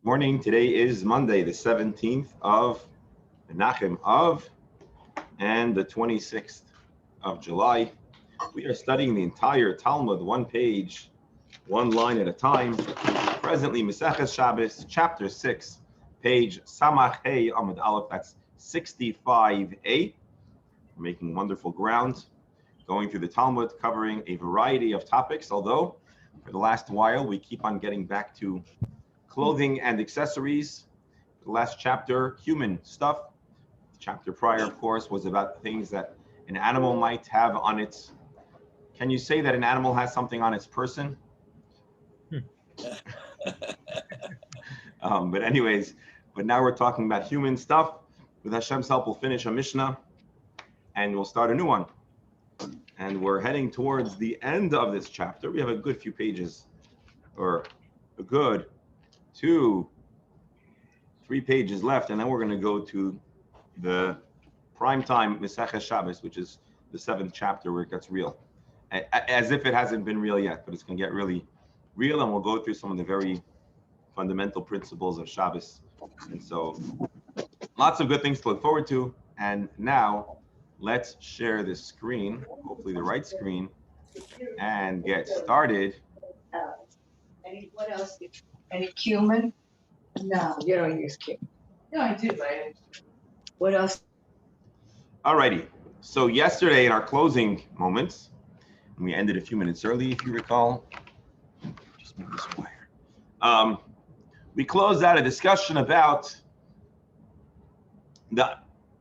Morning. Today is Monday, the 17th of Menachem Av and the 26th of July. We are studying the entire Talmud, one page, one line at a time. Presently, Shabbas Ch6, chapter 6, page Samach Hey Amud Aleph, that's 65a. We're making wonderful ground, going through the Talmud, covering a variety of topics, although for the last while we keep on getting back to clothing and accessories. The last chapter, human stuff. The chapter prior, of course, was about things that an animal might have on its. Can you say that an animal has something on its person? But now we're talking about human stuff. With Hashem's help, we'll finish a Mishnah and we'll start a new one. And we're heading towards the end of this chapter. We have a good few pages, or a good 2-3 pages left, and then we're going to go to the prime time Shabbas Ch6, which is the 7th chapter where it gets real, as if it hasn't been real yet, but it's going to get really real, and we'll go through some of the very fundamental principles of Shabbos. And so lots of good things to look forward to. And now let's share this screen, hopefully the right screen, and get started. What else? Any cumin? No, you don't use cumin. No, I do, but what else? Alrighty. So yesterday in our closing moments, and we ended a few minutes early, if you recall. Just move this wire. We closed out a discussion about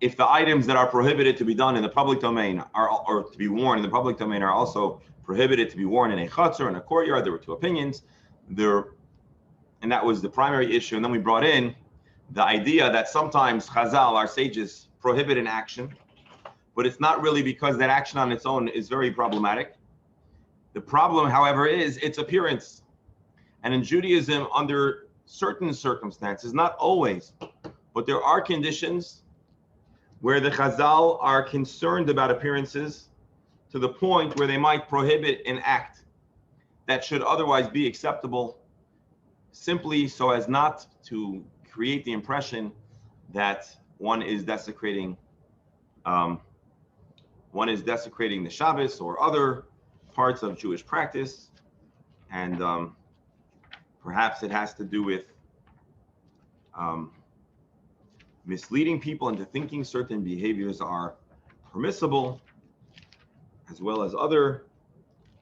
if the items that are prohibited to be done in the public domain or to be worn in the public domain are also prohibited to be worn in a chutzner, in a courtyard. There were two opinions. And that was the primary issue. And then we brought in the idea that sometimes Chazal, our sages, prohibit an action, but it's not really because that action on its own is very problematic. The problem, however, is its appearance. And in Judaism, under certain circumstances, not always, but there are conditions where the Chazal are concerned about appearances to the point where they might prohibit an act that should otherwise be acceptable, simply so as not to create the impression that one is desecrating the Shabbos or other parts of Jewish practice, and perhaps it has to do with misleading people into thinking certain behaviors are permissible, as well as other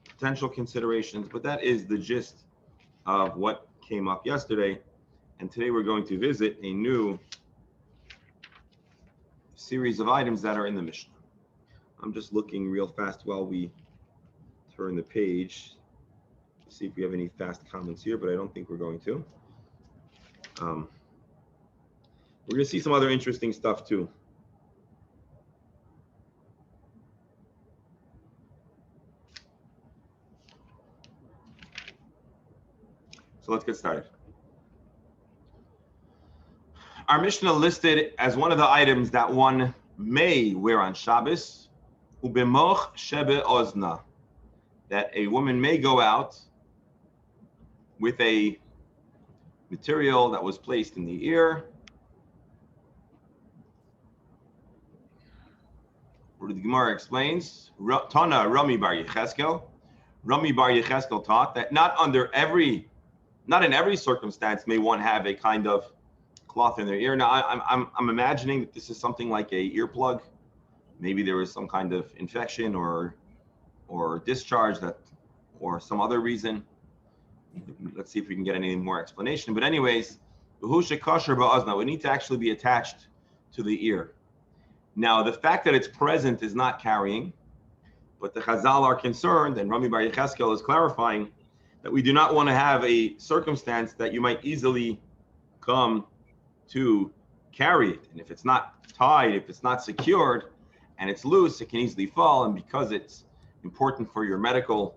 potential considerations. But that is the gist of what came up yesterday, and today we're going to visit a new series of items that are in the Mishnah. I'm just looking real fast while we turn the page to see if we have any fast comments here, but I don't think we're going to. We're going to see some other interesting stuff too. So let's get started. Our Mishnah listed as one of the items that one may wear on Shabbos, ubemoch shebe ozna, that a woman may go out with a material that was placed in the ear. The Gemara explains, Tana Rami Bar Yecheskel. Rami Bar Yecheskel taught that not in every circumstance may one have a kind of cloth in their ear. Now, I'm imagining that this is something like a earplug. Maybe there was some kind of infection or discharge or some other reason. Let's see if we can get any more explanation. But anyways, we need to actually be attached to the ear. Now, the fact that it's present is not carrying, but the Chazal are concerned, and Rami Bar Yecheskel is clarifying, that we do not want to have a circumstance that you might easily come to carry it. And if it's not tied, if it's not secured, and it's loose, it can easily fall. And because it's important for your medical,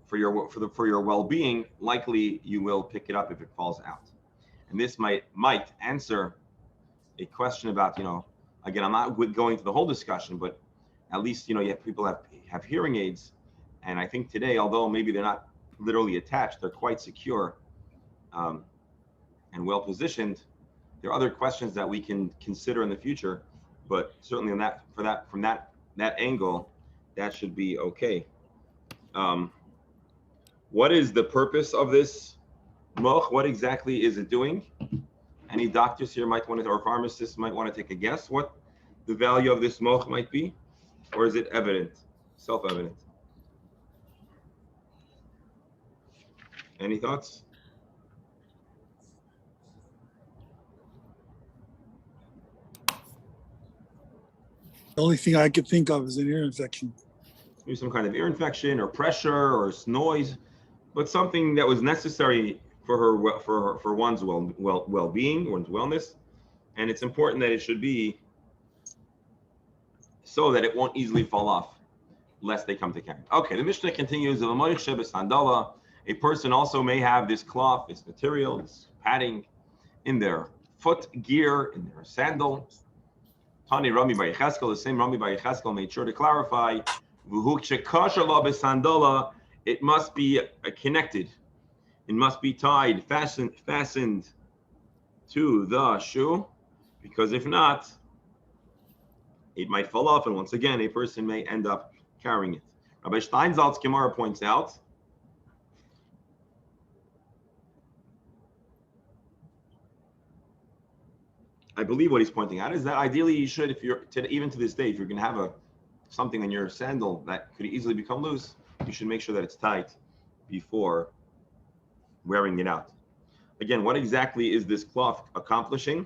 for your well-being, likely you will pick it up if it falls out. And this might answer a question about, again, I'm not going to the whole discussion, but at least, you have people have hearing aids. And I think today, although maybe they're not literally attached, they're quite secure. and well positioned, there are other questions that we can consider in the future, but certainly on that from that angle, that should be okay. What is the purpose of this moch? What exactly is it doing? Any doctors here might want to, or pharmacists might want to take a guess what the value of this moch might be, or is it evident, self-evident? Any thoughts? The only thing I could think of is an ear infection. Maybe some kind of ear infection or pressure or noise, but something that was necessary for one's well-being, one's wellness, and it's important that it should be so that it won't easily fall off, lest they come to carry. Okay, the Mishnah continues. A person also may have this cloth, this material, this padding in their foot gear, in their sandal. Tani Rami Bar Yecheskel, the same Rami Bar Yecheskel made sure to clarify, it must be connected. It must be tied, fastened to the shoe, because if not, it might fall off, and once again, a person may end up carrying it. Rabbi Steinsaltz Gemara points out I believe what he's pointing out is that ideally you should, if you're even to this day, if you're going to have something in your sandal that could easily become loose, you should make sure that it's tight before wearing it out. Again, what exactly is this cloth accomplishing?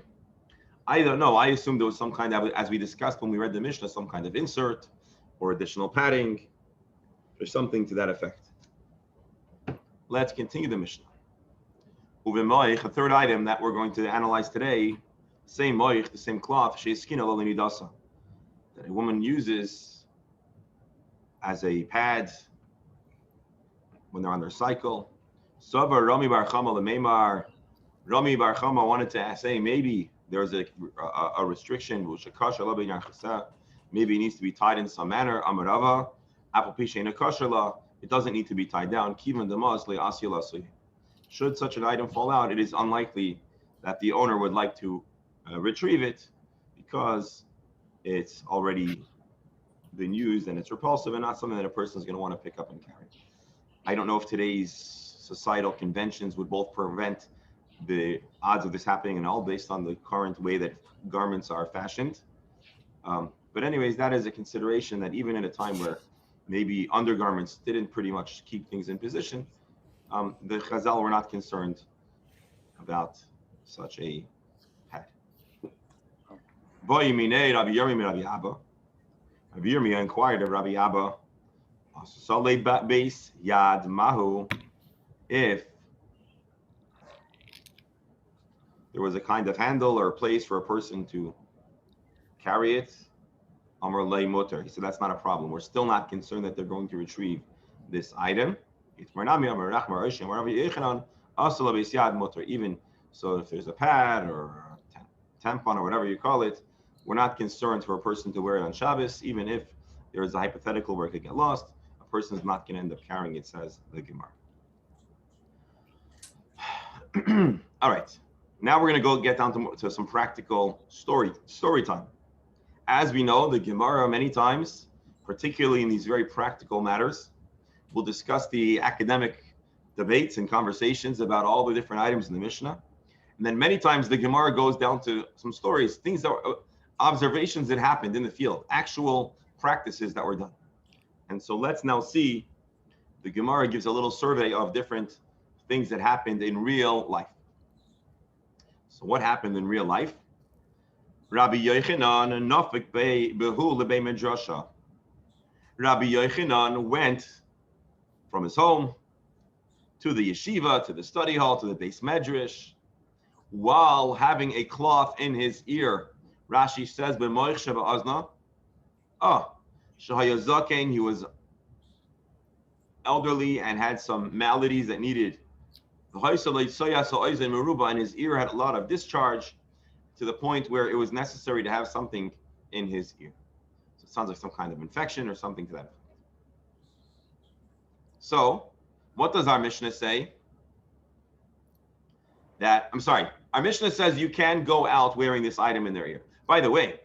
I don't know. I assume there was some kind of, as we discussed when we read the Mishnah, some kind of insert or additional padding or something to that effect. Let's continue the Mishnah. A third item that we're going to analyze today, same moich, the same cloth, that a woman uses as a pad when they're on their cycle. Savar Rami Bar Chama Lemeimar. Rami Bar Chama wanted to say maybe there's a restriction. Maybe it needs to be tied in some manner. Amarava, it doesn't need to be tied down. Should such an item fall out, it is unlikely that the owner would like to retrieve it because it's already been used and it's repulsive and not something that a person is going to want to pick up and carry. I don't know if today's societal conventions would both prevent the odds of this happening and all based on the current way that garments are fashioned. But anyways, that is a consideration that even in a time where maybe undergarments didn't pretty much keep things in position, the Chazal were not concerned about such a pad. Rabbi Yirmiyah inquired of Rabbi Abba, if there was a kind of handle or a place for a person to carry it, Amar lei muter. He said that's not a problem. We're still not concerned that they're going to retrieve this item. Even so, if there's a pad or a tampon or whatever you call it, we're not concerned for a person to wear it on Shabbos, even if there is a hypothetical where it could get lost. A person is not going to end up carrying it, says the Gemara. All right. Now we're going to go get down to some practical story time. As we know, the Gemara many times, particularly in these very practical matters, will discuss the academic debates and conversations about all the different items in the Mishnah. And then many times the Gemara goes down to some stories, things that were observations that happened in the field, actual practices that were done. And so let's now see, the Gemara gives a little survey of different things that happened in real life. So what happened in real life? Rabbi Yochanan nafik behu lebei medrasha. Rabbi Yochanan went from his home to the yeshiva, to the study hall, to the Beis Medrash, while having a cloth in his ear. Rashi says, "B'moich sheba azna." Shahaya zaken. He was elderly and had some maladies that needed. And his ear had a lot of discharge to the point where it was necessary to have something in his ear. So it sounds like some kind of infection or something to that effect. So, what does our Mishnah say? our Mishnah says you can go out wearing this item in their ear. By the way,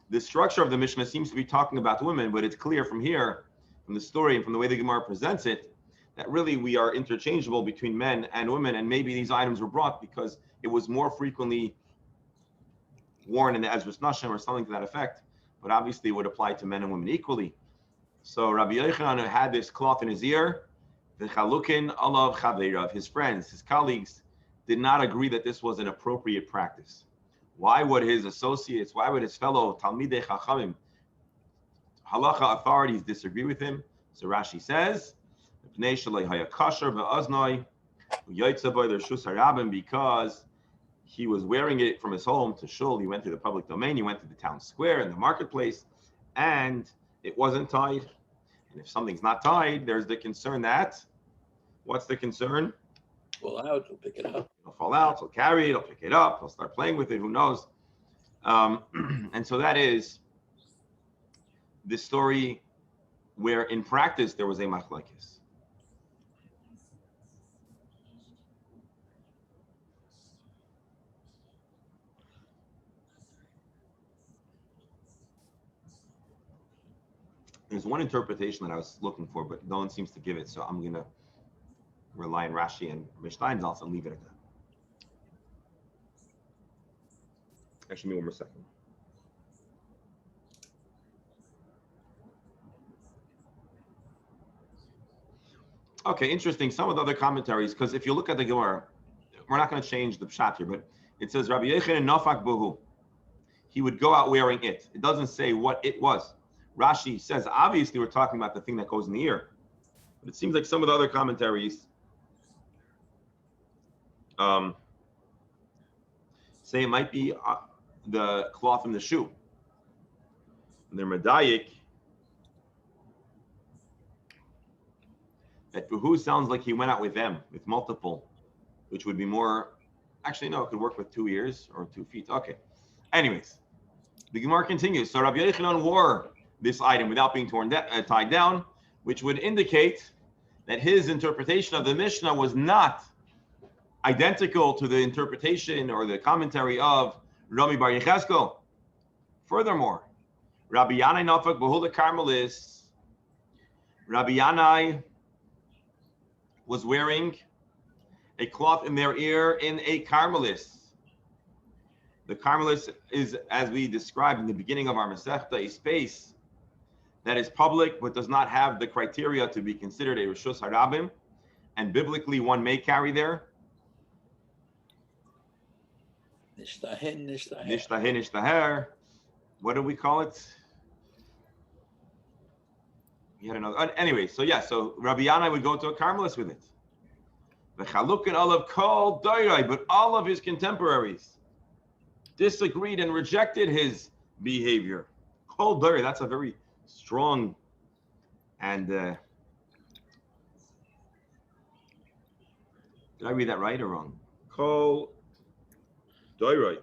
the structure of the Mishnah seems to be talking about women, but it's clear from here, from the story and from the way the Gemara presents it, that really we are interchangeable between men and women, and maybe these items were brought because it was more frequently worn in the Ezras Nashim or something to that effect, but obviously it would apply to men and women equally. So Rabbi Yochanan had this cloth in his ear, the chalukin alav chaveirav, his friends, his colleagues, did not agree that this was an appropriate practice. Why would his associates, why would his fellow Talmidei Chachamim, halacha authorities disagree with him? So Rashi says, because he was wearing it from his home to shul, he went to the public domain, he went to the town square and the marketplace, and it wasn't tied. And if something's not tied, there's the concern that, what's the concern? Fall out, he'll pick it up. He'll fall out, he'll carry it, he'll pick it up, he'll start playing with it, who knows? And so that is the story where in practice there was a machlokes. There's one interpretation that I was looking for, but no one seems to give it, so I'm going to rely on Rashi and Mishnah also and leave it at that. Actually, give me one more second. Okay, interesting. Some of the other commentaries, because if you look at the Gemara, we're not going to change the pshat here, but it says Rabbi Yochanan nafak buhu. He would go out wearing it. It doesn't say what it was. Rashi says, obviously, we're talking about the thing that goes in the ear. But it seems like some of the other commentaries say it might be the cloth in the shoe. And they're medayik. That Buhu sounds like he went out with them, with multiple, which would be more, actually, no, it could work with 2 ears or 2 feet. Okay. Anyways, the Gemara continues. So Rabbi Yochanan wore this item without being tied down, which would indicate that his interpretation of the Mishnah was not identical to the interpretation or the commentary of Rami Bar Yecheskel. Furthermore, Rabbi Yanai Nafak Behul the Carmelis, Rabbi Yanai was wearing a cloth in their ear in a Carmelis. The Carmelis is, as we described in the beginning of our Masechta, a space that is public but does not have the criteria to be considered a Rishus Harabim, and biblically one may carry there. Nishtaher. What do we call it? We had another. Anyway, so yeah, so Rabbi Yanai would go to a Carmelis with it. The Chalukin Olav called Dairai, but all of his contemporaries disagreed and rejected his behavior. Kol Dairai, that's a very strong and did I read that right or wrong? Kol Dairai.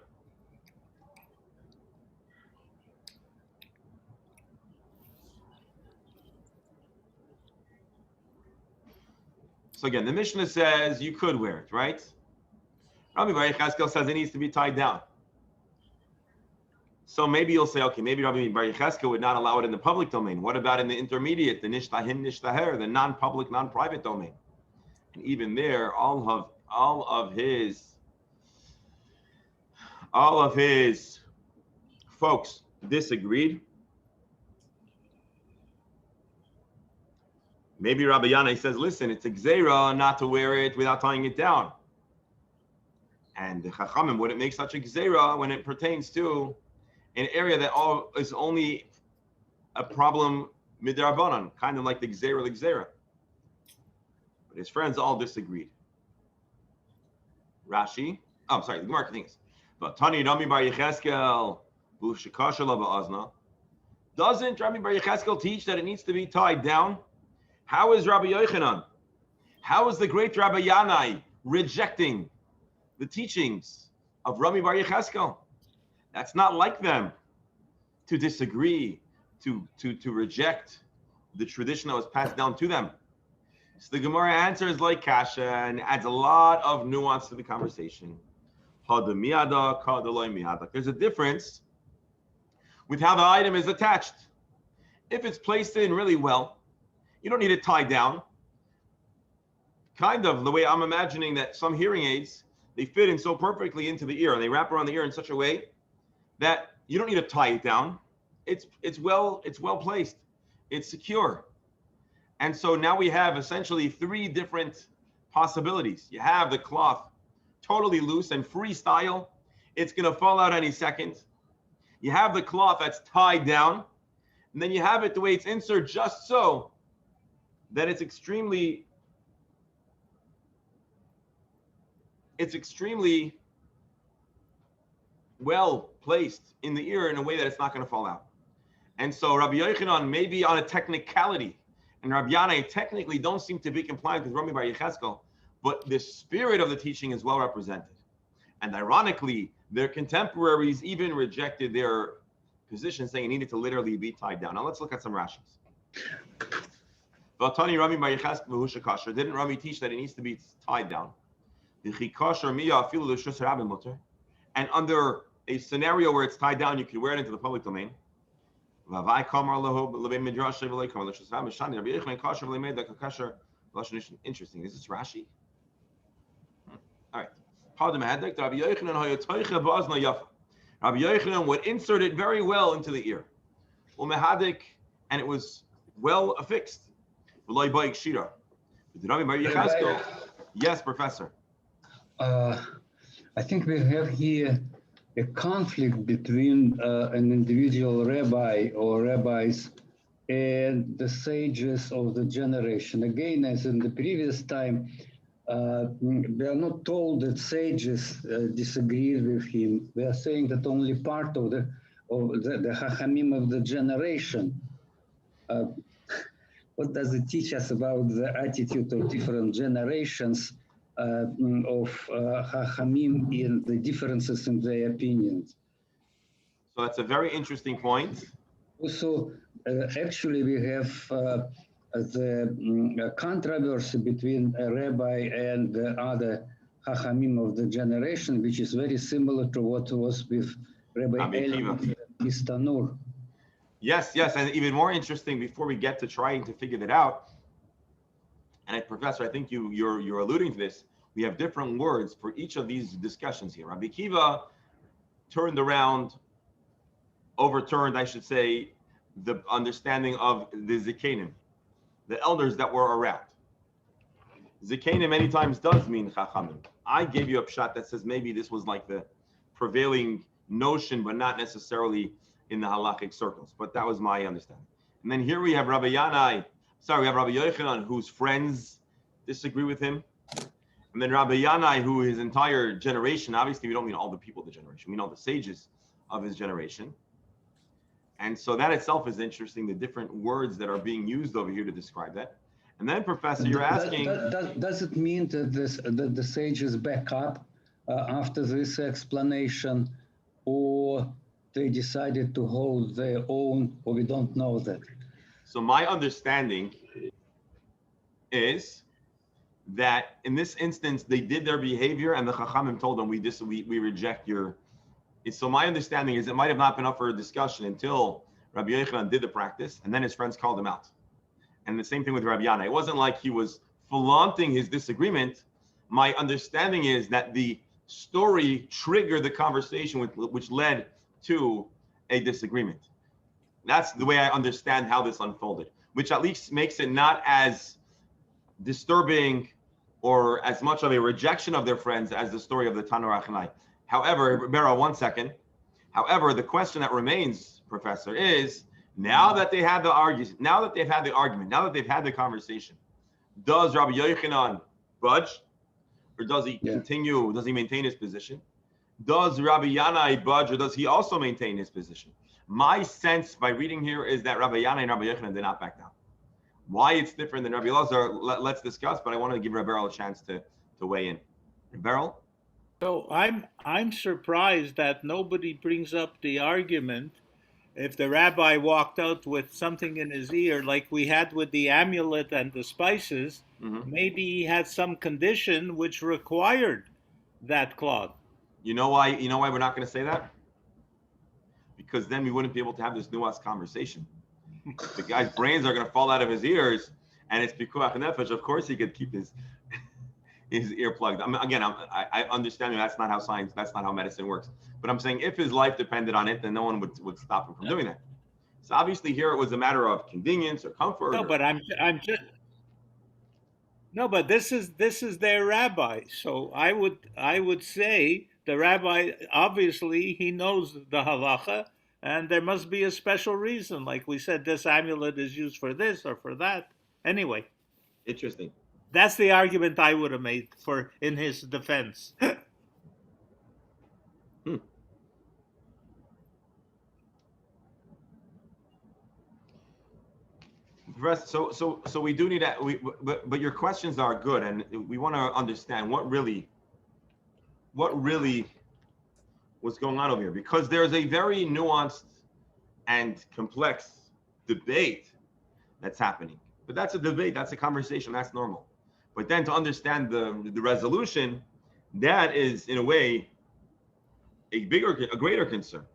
So again, the Mishnah says you could wear it, right? Rabbi Bar Yecheskel says it needs to be tied down. So maybe you'll say, okay, maybe Rabbi Bar Yecheskel would not allow it in the public domain. What about in the intermediate, the nishtahin nishtaher, the non-public, non-private domain? And even there, all of his folks disagreed. Maybe Rabbi Yanai says, listen, it's a gzeira not to wear it without tying it down. And the Chachamim wouldn't make such a gzeira when it pertains to an area that is only a problem midrabanan, kind of like the gzeira. But his friends all disagreed. Rashi, the Gemara continues. But Tani Rami Bar Yecheskel, doesn't Rami Bar Yecheskel teach that it needs to be tied down? How is Rabbi Yochanan? How is the great Rabbi Yanai rejecting the teachings of Rami Bar Yecheskel? That's not like them to disagree, to reject the tradition that was passed down to them. So the Gemara answers like kasha and adds a lot of nuance to the conversation. There's a difference with how the item is attached. If it's placed in really well, you don't need it tied down. Kind of the way I'm imagining that some hearing aids, they fit in so perfectly into the ear and they wrap around the ear in such a way that you don't need to tie it down. It's well placed. It's secure. And so now we have essentially three different possibilities. You have the cloth totally loose and freestyle. It's going to fall out any second. You have the cloth that's tied down. And then you have it the way it's inserted just so that it's extremely well placed in the ear in a way that it's not going to fall out. And so Rabbi Yochanan may be on a technicality, and Rabbi Yanai technically don't seem to be compliant with Rami Bar Yecheskel, but the spirit of the teaching is well represented. And ironically, their contemporaries even rejected their position, saying it needed to literally be tied down. Now let's look at some Rashis. Vatani Rami Bar Yecheskel v'hu shekasher. Didn't Rami teach that it needs to be tied down? And under a scenario where it's tied down, you can wear it into the public domain. Interesting. Is this Rashi? All right. Rabbi Yochanan would insert it very well into the ear. And it was well affixed. Yes, Professor. I think we have here a conflict between an individual rabbi or rabbis and the sages of the generation. Again, as in the previous time, we are not told that sages disagreed with him. We are saying that only part of the Chachamim of the generation. What does it teach us about the attitude of different generations of Chachamim in the differences in their opinions? So that's a very interesting point. Also, actually, we have the controversy between a rabbi and the other Chachamim of the generation, which is very similar to what was with Rabbi Eli Istanur. Yes, and even more interesting, before we get to trying to figure that out, and Professor, I think you're alluding to this, we have different words for each of these discussions here. Rabbi Kiva overturned, I should say, the understanding of the Zikanim, the elders that were around. Zikanim many times does mean Chachamim. I gave you a pshat that says maybe this was like the prevailing notion, but not necessarily in the halakhic circles. But that was my understanding. And then here we have Rabbi Yochanan, whose friends disagree with him. And then Rabbi Yanai, who his entire generation, obviously we don't mean all the people of the generation, we know the sages of his generation. And so that itself is interesting, the different words that are being used over here to describe that. And then, Professor, you're asking... Does it mean that the sages back up after this explanation, or they decided to hold their own, or we don't know that? So my understanding is that in this instance, they did their behavior and the Chachamim told them, we reject your... So my understanding is it might have not been up for a discussion until Rabbi Yochanan did the practice, and then his friends called him out. And the same thing with Rabbi Yanai. It wasn't like he was flaunting his disagreement. My understanding is that the story triggered the conversation which led to a disagreement. That's the way I understand how this unfolded, which at least makes it not as disturbing or as much of a rejection of their friends as the story of the Tanur Achanai. However, Beryl, 1 second. However, the question that remains, Professor, is now that they had the argument, now that they've had the conversation, does Rabbi Yochanan budge, or does he continue? Does he maintain his position? Does Rabbi Yanai budge, or does he also maintain his position? My sense by reading here is that Rabbi Yanai and Rabbi Yochanan did not back down. Why it's different than Rabbi Elazar, let's discuss. But I want to give Rabbi Beryl a chance to weigh in. Beryl? So I'm surprised that nobody brings up the argument if the rabbi walked out with something in his ear, like we had with the amulet and the spices, maybe he had some condition which required that cloth. You know why? You know why we're not going to say that? Because then we wouldn't be able to have this nuanced conversation. The guy's brains are going to fall out of his ears, and it's pikuach nefesh. Of course, he could keep his ear plugged. I understand that's not how science, that's not how medicine works. But I'm saying if his life depended on it, then no one would stop him from doing that. So obviously here it was a matter of convenience or comfort. No, but I'm just. No, but this is their rabbi. So I would say the rabbi, obviously he knows the halacha, and there must be a special reason. Like we said, this amulet is used for this or for that. Anyway. Interesting. That's the argument I would have made in his defense. So we do need that. But your questions are good, and we want to understand what really was going on over here, because there's a very nuanced and complex debate that's happening. But that's a debate, that's a conversation, that's normal. But then to understand the resolution, that is in a way a greater concern.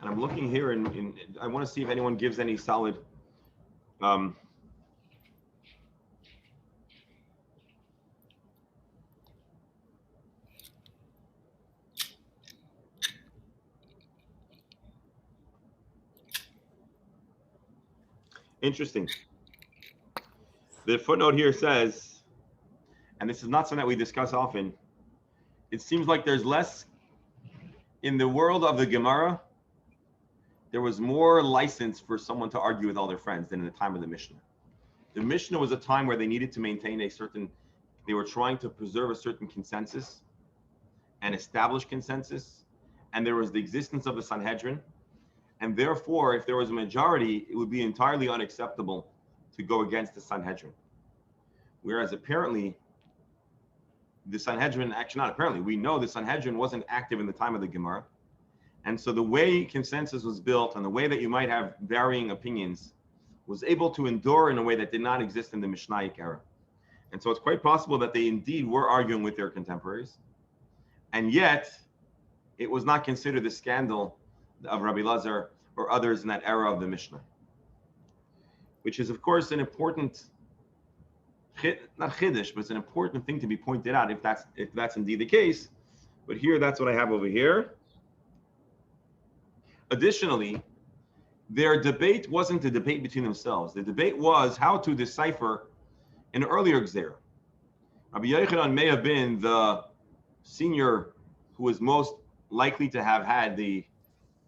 And I'm looking here, and I want to see if anyone gives any solid interesting. The footnote here says, and this is not something that we discuss often, it seems like there's less in the world of the Gemara. There was more license for someone to argue with all their friends than in the time of the Mishnah. The Mishnah was a time where they needed to maintain they were trying to preserve a certain consensus and establish consensus. And there was the existence of the Sanhedrin. And therefore, if there was a majority, it would be entirely unacceptable to go against the Sanhedrin. Whereas apparently, the Sanhedrin, actually not apparently, we know the Sanhedrin wasn't active in the time of the Gemara. And so the way consensus was built and the way that you might have varying opinions was able to endure in a way that did not exist in the Mishnaic era. And so it's quite possible that they indeed were arguing with their contemporaries. And yet, it was not considered the scandal of Rabbi Lazar or others in that era of the Mishnah. Which is, of course, an important, not chiddush, but it's an important thing to be pointed out if that's indeed the case. But here, that's what I have over here. Additionally, their debate wasn't a debate between themselves. The debate was how to decipher an earlier Gzera. Rabbi Yochanan may have been the senior who was most likely to have had the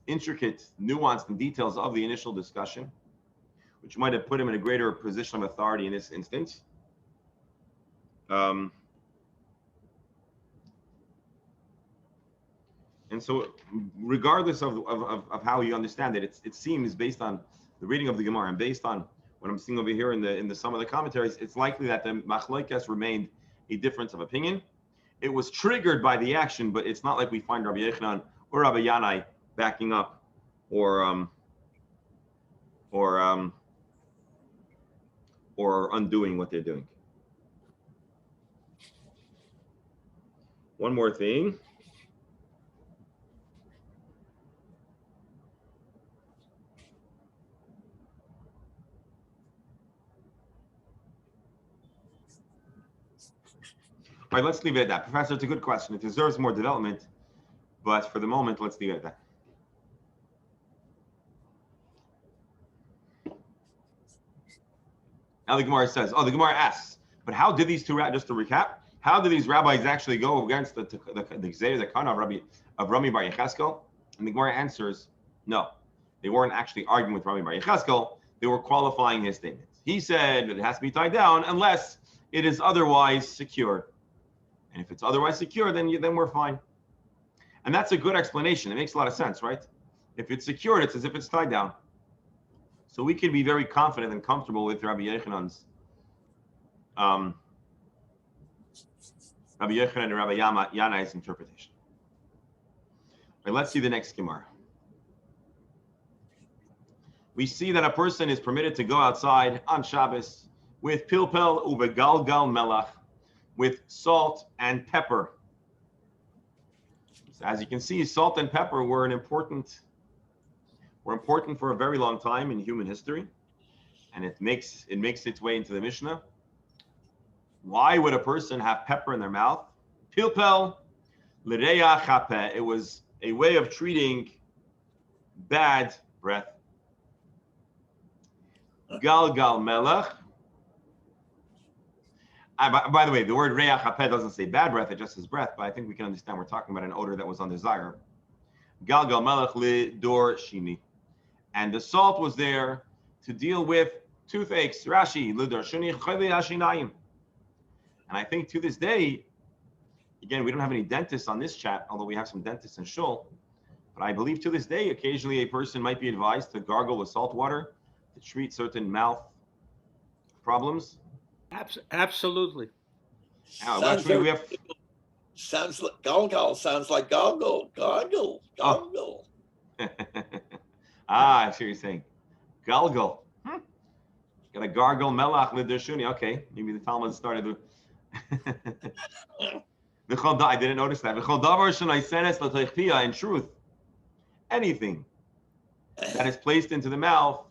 intricate nuance and details of the initial discussion, which might have put him in a greater position of authority in this instance. And so, regardless of how you understand it, it seems, based on the reading of the Gemara and based on what I'm seeing over here in the sum of the commentaries, it's likely that the Machlokes remained a difference of opinion. It was triggered by the action, but it's not like we find Rabbi Yochanan or Rabbi Yanai backing up or undoing what they're doing. One more thing. All right, let's leave it at that. Professor, it's a good question. It deserves more development, but for the moment, let's leave it at that. Now the Gemara says, the Gemara asks, but how did these two, just to recap, how did these rabbis actually go against the Gzeir, the Kana of Rami Bar Yecheskel? And the Gemara answers, no, they weren't actually arguing with Rami Bar Yecheskel. They were qualifying his statements. He said that it has to be tied down unless it is otherwise secured. And if it's otherwise secure, then we're fine. And that's a good explanation. It makes a lot of sense, right? If it's secured, it's as if it's tied down. So we can be very confident and comfortable with Rabbi Yochanan's, Rabbi Yochanan and Rabbi Yanai's interpretation. All right, let's see the next Gemara. We see that a person is permitted to go outside on Shabbos with pilpel uvegalgal melach, with salt and pepper. So as you can see, salt and pepper were important for a very long time in human history, and it makes its way into the Mishnah. Why would a person have pepper in their mouth? Pilpel l'reya chapeh. It was a way of treating bad breath. Galgal melech. By the way, the word reya chapeh doesn't say bad breath; it just says breath. But I think we can understand we're talking about an odor that was undesired. Galgal melech lidor shini. And the salt was there to deal with toothaches. Rashi, lidor shuni chayli hashinayim. And I think to this day, again, we don't have any dentists on this chat, although we have some dentists in Shul. But I believe to this day, occasionally a person might be advised to gargle with salt water to treat certain mouth problems. Absolutely. Sounds like gargle. Sounds like gargle. Oh. I see what you're saying. Galgal. Got a gargle melach lidershuni. Okay, maybe the talmud started with. I didn't notice that. In truth, anything that is placed into the mouth,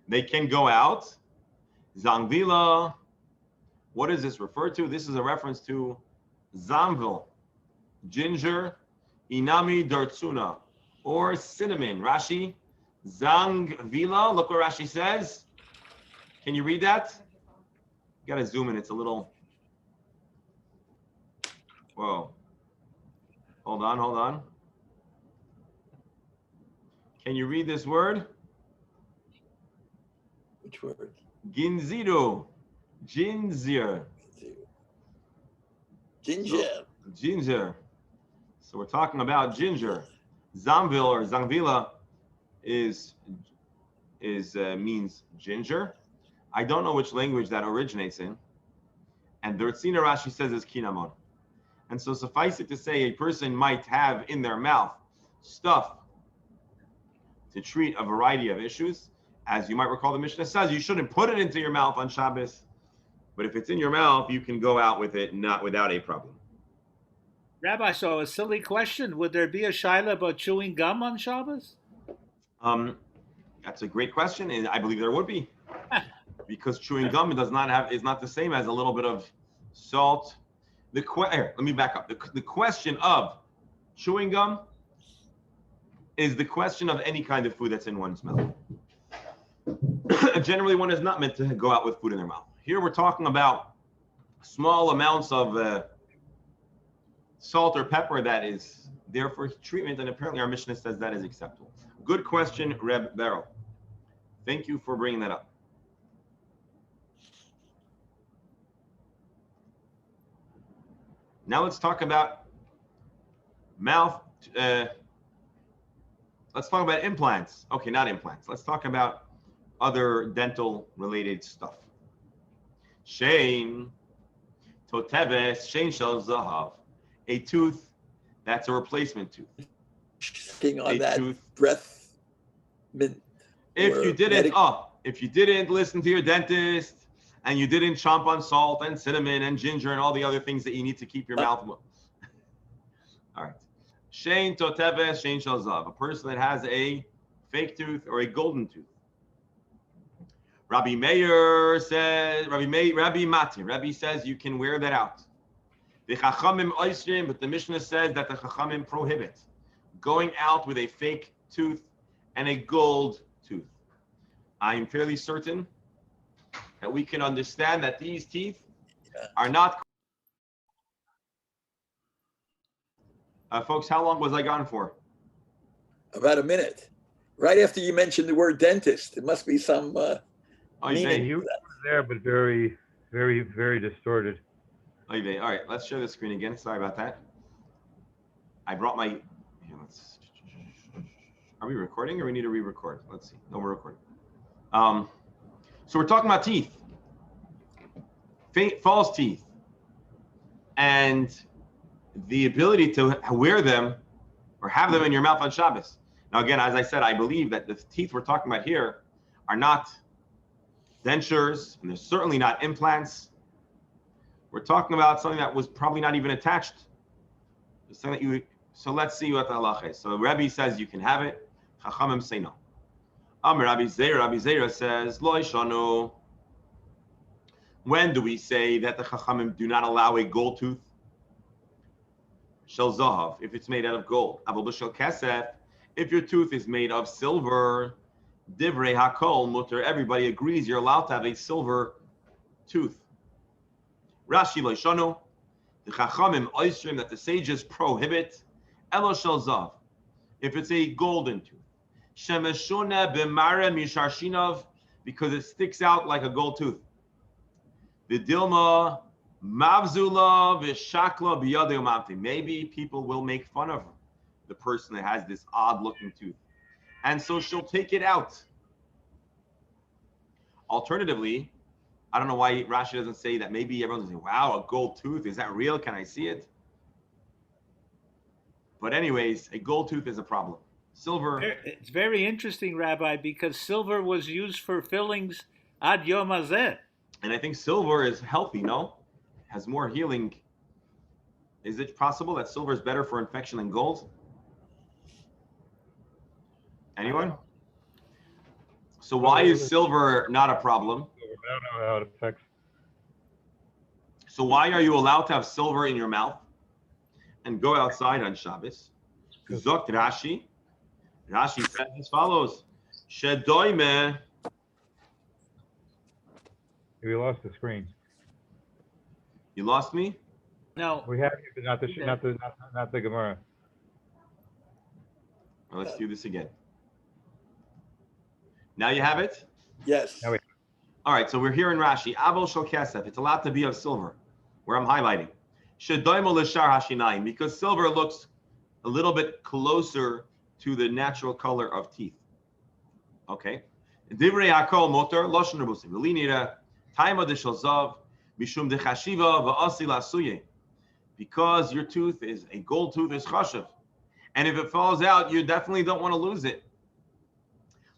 they can go out. Zangvila. What does this refer to? This is a reference to zamvil, ginger, inami dartsuna, or cinnamon. Rashi, zangvila. Look what Rashi says. Can you read that? You gotta zoom in. It's a little. Whoa. Hold on. Can you read this word? Which word? Ginziru. Ginger. Ginger. So we're talking about ginger. Zamvil or zangvila means ginger. I don't know which language that originates in. And the Ritzina Rashi says is kinamon. And so suffice it to say, a person might have in their mouth stuff to treat a variety of issues. As you might recall, the Mishnah says you shouldn't put it into your mouth on Shabbos. But if it's in your mouth, you can go out with it without a problem. Rabbi, so a silly question. Would there be a shaila about chewing gum on Shabbos? That's a great question, and I believe there would be. Because chewing gum is not the same as a little bit of salt. Let me back up. The question of chewing gum is the question of any kind of food that's in one's mouth. Generally, one is not meant to go out with food in their mouth. Here we're talking about small amounts of salt or pepper that is there for treatment, and apparently our Mishnah says that is acceptable. Good question, Reb Beryl. Thank you for bringing that up. Now let's talk about mouth. Let's talk about implants. Okay, not implants. Let's talk about other dental related stuff. Shein toteves shein shel zahav, a tooth that's a replacement tooth. Speaking on that tooth, breath mint. If you didn't listen to your dentist and you didn't chomp on salt and cinnamon and ginger and all the other things that you need to keep your mouth. All right. Shein toteves shein shel zahav, a person that has a fake tooth or a golden tooth. Rabbi says you can wear that out. The Chachamim oisrim, but the Mishnah says that the Chachamim prohibit going out with a fake tooth and a gold tooth. I am fairly certain that we can understand that these teeth are not. Folks, how long was I gone for? About a minute. Right after you mentioned the word dentist, it must be some. You were there, but very, very, very distorted. All right, let's share the screen again. Sorry about that. I brought my. Let's Are we recording or we need to re-record? Let's see. No, we're recording. So we're talking about teeth, false teeth, and the ability to wear them or have them in your mouth on Shabbos. Now, again, as I said, I believe that the teeth we're talking about here are not dentures, and they're certainly not implants. We're talking about something that was probably not even attached. Something that so let's see what the halacha is. So Rabbi says you can have it. Chachamim say no. Rabbi Zera says, Lo ishanu. When do we say that the Chachamim do not allow a gold tooth? Shel zahav, if it's made out of gold. Aval b'shel kesef, if your tooth is made of silver. Divrei hakol mutter, everybody agrees you're allowed to have a silver tooth. Rashi lo ishanu, the Chachamim oisrim, that the sages prohibit, elo shel zahav, if it's a golden tooth. Shemeshuna b'mara misharshinov, because it sticks out like a gold tooth. V'dilma mavzula v'shakla b'yadei umamti. Maybe people will make fun of the person that has this odd-looking tooth, and so she'll take it out. Alternatively, I don't know why Rashi doesn't say that. Maybe everyone's saying, "Wow, a gold tooth, is that real? Can I see it?" But anyways, a gold tooth is a problem. Silver. It's very interesting, Rabbi, because silver was used for fillings ad yom hazeh. And I think silver is healthy, no? Has more healing. Is it possible that silver is better for infection than gold? Anyone? So why is silver not a problem? I don't know how it affects. So why are you allowed to have silver in your mouth and go outside on Shabbos? Zokt Rashi. Rashi says as follows: Shedoime. We lost the screen. You lost me? No. We have you, but not the Gemara. Well, let's do this again. Now you have it? Yes. Now we- All right, so we're here in Rashi. Avol shel kesef. It's allowed to be of silver, where I'm highlighting. Shedoimo l'shar hashinaim, because silver looks a little bit closer to the natural color of teeth. Okay. Divrei hakol motor loshen rebusim. V'linira taima de shel zav mishum de chashiva va'asi lasuye. Because your tooth is a gold tooth is chashav, and if it falls out, you definitely don't want to lose it.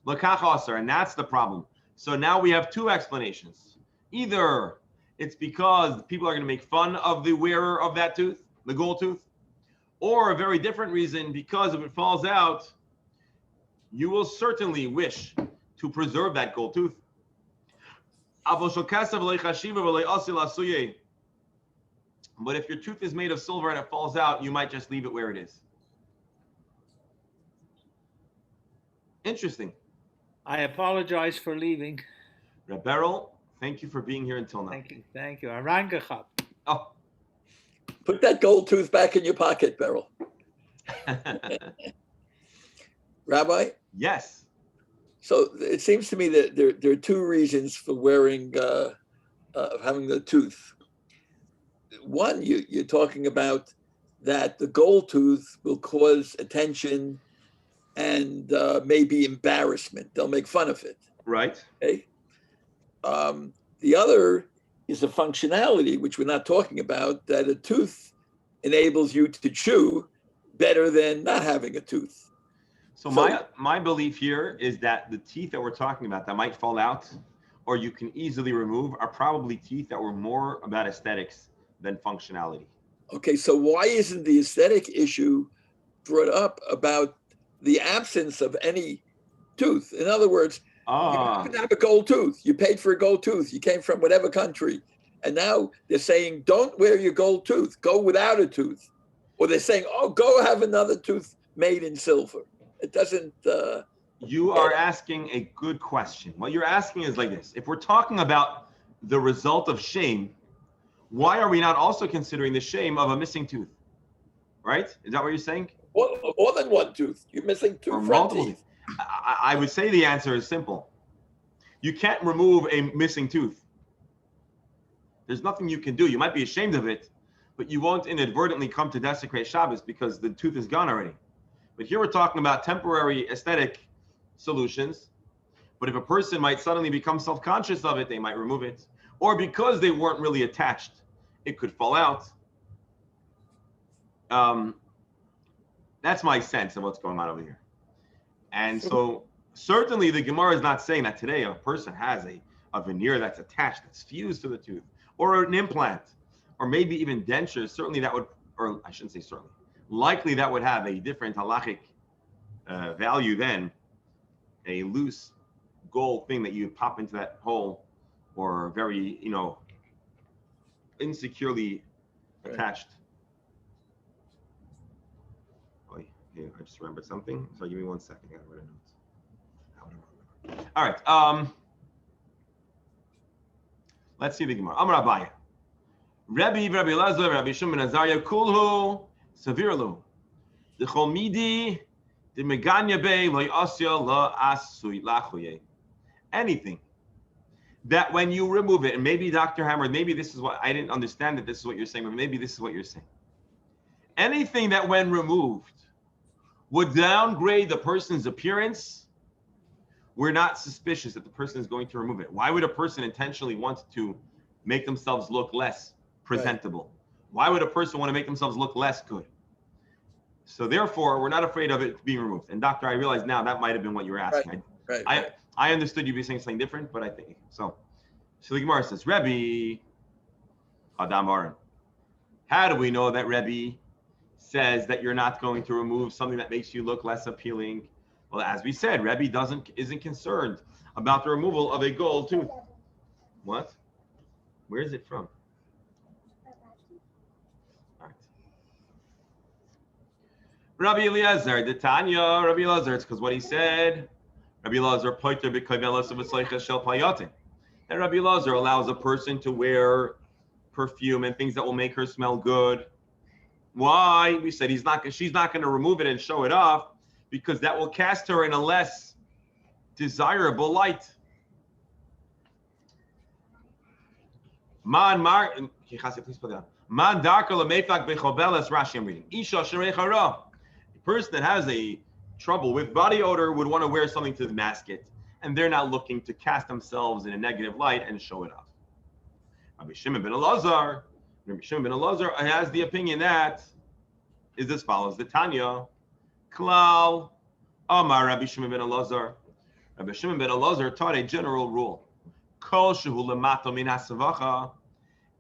L'kach aser, and that's the problem. So now we have two explanations. Either it's because people are going to make fun of the wearer of that tooth, the gold tooth, or a very different reason, because if it falls out, you will certainly wish to preserve that gold tooth. But if your tooth is made of silver and it falls out, you might just leave it where it is. Interesting. I apologize for leaving. Beryl, thank you for being here until now. Thank you. Arangachap. Oh. Put that gold tooth back in your pocket, Beryl. Rabbi? Yes. So it seems to me that there are two reasons for wearing, having the tooth. One, you're talking about that the gold tooth will cause attention and maybe embarrassment. They'll make fun of it. Right. Okay. The other is a functionality, which we're not talking about, that a tooth enables you to chew better than not having a tooth. So my belief here is that the teeth that we're talking about that might fall out or you can easily remove are probably teeth that were more about aesthetics than functionality. Okay, so why isn't the aesthetic issue brought up about the absence of any tooth? In other words, you happen to have a gold tooth. You paid for a gold tooth. You came from whatever country. And now they're saying, don't wear your gold tooth. Go without a tooth. Or they're saying, oh, go have another tooth made in silver. It doesn't... You are asking a good question. What you're asking is like this. If we're talking about the result of shame, why are we not also considering the shame of a missing tooth? Right? Is that what you're saying? More than one tooth. You're missing two Or front multiple teeth. I would say the answer is simple. You can't remove a missing tooth. There's nothing you can do. You might be ashamed of it, but you won't inadvertently come to desecrate Shabbos because the tooth is gone already. But here we're talking about temporary aesthetic solutions. But if a person might suddenly become self-conscious of it, they might remove it. Or because they weren't really attached, it could fall out. That's my sense of what's going on over here. And so certainly the Gemara is not saying that today a person has a veneer that's attached, that's fused to the tooth, or an implant, or maybe even dentures. Certainly that would, or I shouldn't say certainly, likely that would have a different halachic value than a loose gold thing that you pop into that hole, or very, insecurely attached. Oh, yeah, I just remembered something. So give me 1 second. I gotta write a note. All right. Let's see the Gemara. Amar Abaye. Rabbi Elazar, Rabbi Shimon ben Azariah, kulhu sevirlu. The cholmidi, the meganya be lo yasya la asui lachuye. Anything that when you remove it, and maybe Dr. Hammer, maybe this is what I didn't understand that this is what you're saying, but maybe this is what you're saying. Anything that when removed would downgrade the person's appearance, we're not suspicious that the person is going to remove it. Why would a person intentionally want to make themselves look less presentable? Right. Why would a person want to make themselves look less good? So therefore, we're not afraid of it being removed. And doctor, I realize now that might have been what you were asking. Right. I understood you be saying something different, but I think so. So the Gemara says, Rebbe, Adam Aron. How do we know that Rebbe says that you're not going to remove something that makes you look less appealing? Well, as we said, Rebbe isn't concerned about the removal of a gold tooth. What? Where is it from? All right. Rabbi Eliezer, the Tanya, Rabbi Eliezer, it's because what he said. Rabbi Eliezer poiter b'kovelas of a shel payotin. And Rabbi Eliezer allows a person to wear perfume and things that will make her smell good. Why? We said she's not going to remove it and show it off, because that will cast her in a less desirable light. Man darka lemefak bechobelas. Rashi, I'm reading. Isha sherechara. A person that has a trouble with body odor would want to wear something to mask it, and they're not looking to cast themselves in a negative light and show it off. Rabbi Shimon ben Elazar has the opinion that is as follows: the Tanya, Klal, Amar Rabbi Shimon ben Elazar. Rabbi Shimon ben Elazar taught a general rule: Kol shehu lemato min hasavacha,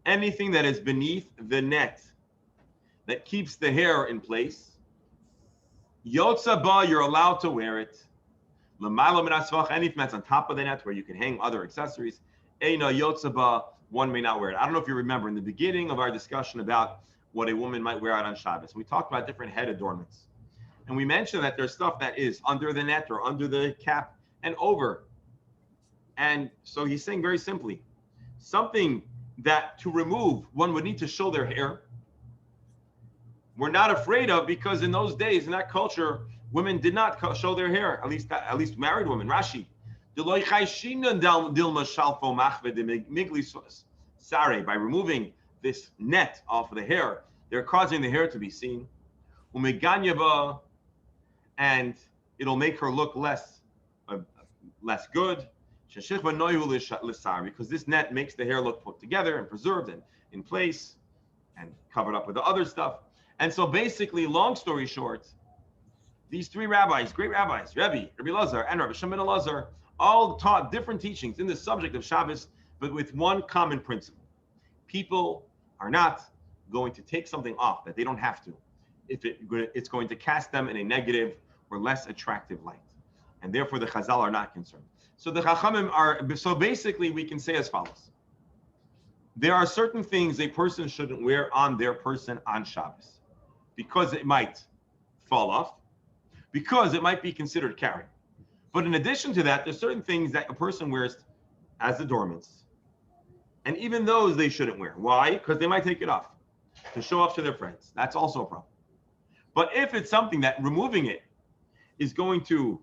anything that is beneath the net that keeps the hair in place. Yotza ba, you're allowed to wear it. Lamalo min hasavacha, anything that's on top of the net where you can hang other accessories. Eina yotza ba, one may not wear it. I don't know if you remember in the beginning of our discussion about what a woman might wear out on Shabbos, we talked about different head adornments. And we mentioned that there's stuff that is under the net or under the cap and over. And so he's saying very simply, something that to remove, one would need to show their hair. We're not afraid of, because in those days, in that culture, women did not show their hair, at least married women. Rashi. By removing this net off of the hair, they're causing the hair to be seen. And it'll make her look less good. Because this net makes the hair look put together and preserved and in place and covered up with the other stuff. And so basically, long story short, these three rabbis, great rabbis, Rabbi Elazar and Rabbi Shimon ben Elazar, all taught different teachings in the subject of Shabbos, but with one common principle. People are not going to take something off that they don't have to if it's going to cast them in a negative or less attractive light. And therefore, the Chazal are not concerned. So the Chachamim are, so basically we can say as follows. There are certain things a person shouldn't wear on their person on Shabbos, because it might fall off, because it might be considered carrying. But in addition to that, there's certain things that a person wears as adornments. And even those they shouldn't wear. Why? Because they might take it off to show off to their friends. That's also a problem. But if it's something that removing it is going to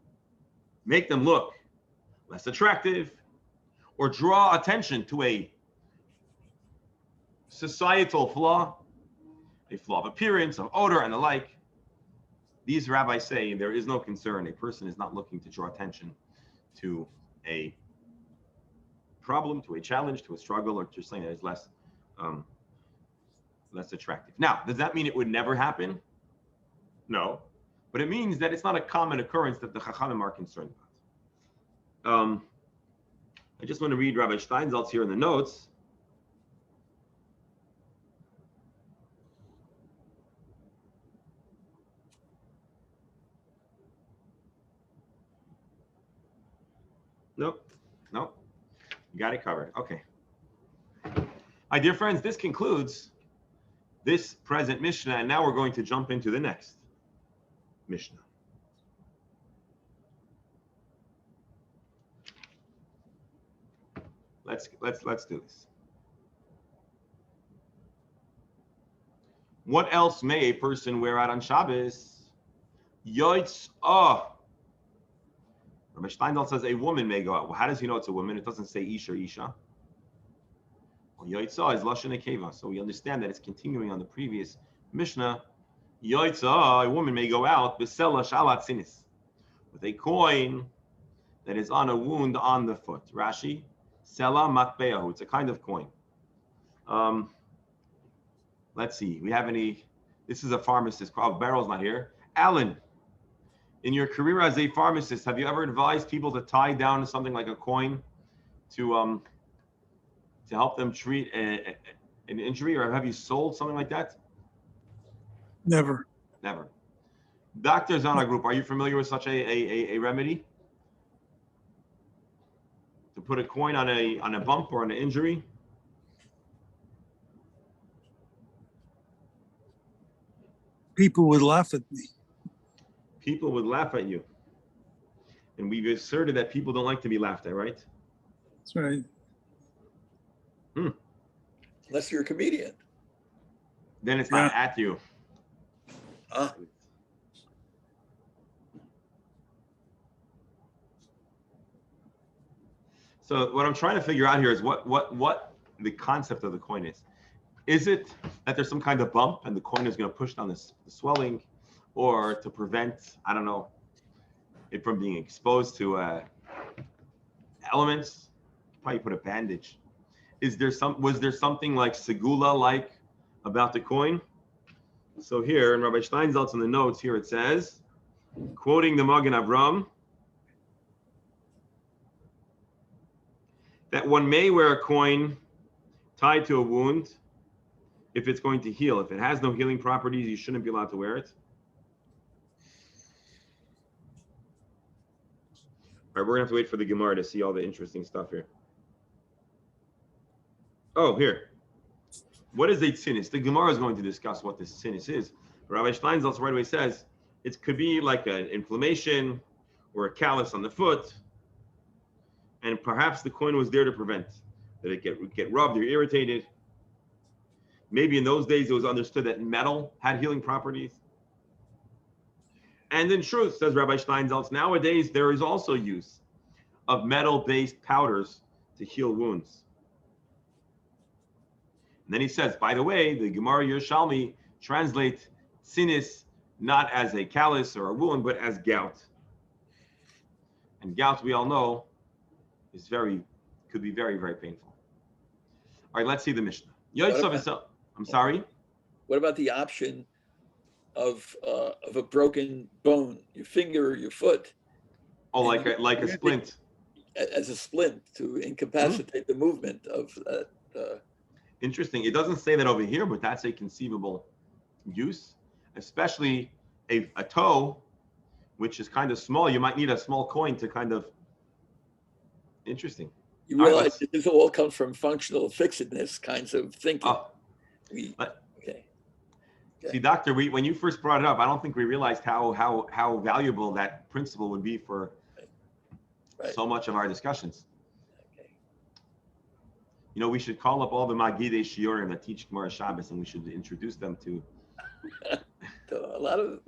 make them look less attractive or draw attention to a societal flaw, a flaw of appearance, of odor, and the like, these rabbis say there is no concern. A person is not looking to draw attention to a problem, to a challenge, to a struggle, or just something that is less attractive. Now, does that mean it would never happen? No, but it means that it's not a common occurrence that the Chachamim are concerned about. I just want to read Rabbi Steinsaltz here in the notes. Nope. You got it covered. Okay. My dear friends, this concludes this present Mishnah, and now we're going to jump into the next Mishnah. Let's do this. What else may a person wear out on Shabbos? Yoitz. Rabbi Steindal says a woman may go out. Well, how does he know it's a woman? It doesn't say Isha or Isha. Well, Yoitza is Lashon Akeva. So we understand that it's continuing on the previous Mishnah. Yoitza, a woman may go out, Besela Shalat Sinis, with a coin that is on a wound on the foot. Rashi, Sela Matbeahu. It's a kind of coin. Let's see. We have any? This is a pharmacist. Beryl's not here. Alan, in your career as a pharmacist, have you ever advised people to tie down something like a coin to help them treat an injury, or have you sold something like that? Never. Dr. Zana Group, are you familiar with such a remedy? To put a coin on a bump or on an injury? People would laugh at me. People would laugh at you. And we've asserted that people don't like to be laughed at, right? That's right. Unless you're a comedian. Then it's not at you. So what I'm trying to figure out here is what the concept of the coin is. Is it that there's some kind of bump and the coin is going to push down the swelling, or to prevent, I don't know, it from being exposed to elements? Probably put a bandage. Was there something like segula like about the coin? So here in Rabbi Steinsaltz in the notes here it says, quoting the Magen Avram, that one may wear a coin tied to a wound if it's going to heal. If it has no healing properties, you shouldn't be allowed to wear it. All right, we're gonna have to wait for the Gemara to see all the interesting stuff here. Oh, here. What is a tzinis? The Gemara is going to discuss what this tzinis is. Rabbi Steinsaltz right away says it could be like an inflammation or a callus on the foot, and perhaps the coin was there to prevent that it get rubbed or irritated. Maybe in those days it was understood that metal had healing properties. And in truth, says Rabbi Steinsaltz, nowadays there is also use of metal-based powders to heal wounds. And then he says, by the way, the Gemara Yerushalmi translates tzinis not as a callus or a wound, but as gout. And gout, we all know, could be very, very painful. All right, let's see the Mishnah. I'm sorry? What about the option of a broken bone, your finger or your foot? Oh, like a splint. As a splint to incapacitate the movement of that. Interesting. It doesn't say that over here, but that's a conceivable use, especially a toe, which is kind of small. You might need a small coin to kind of. Interesting. You realize this all comes from functional fixedness kinds of thinking. Okay. See, Doctor, when you first brought it up, I don't think we realized how valuable that principle would be for so much of our discussions. Okay. You know, we should call up all the Magidei Shiurim that teach Gemara Shabbos, and we should introduce them to a lot of.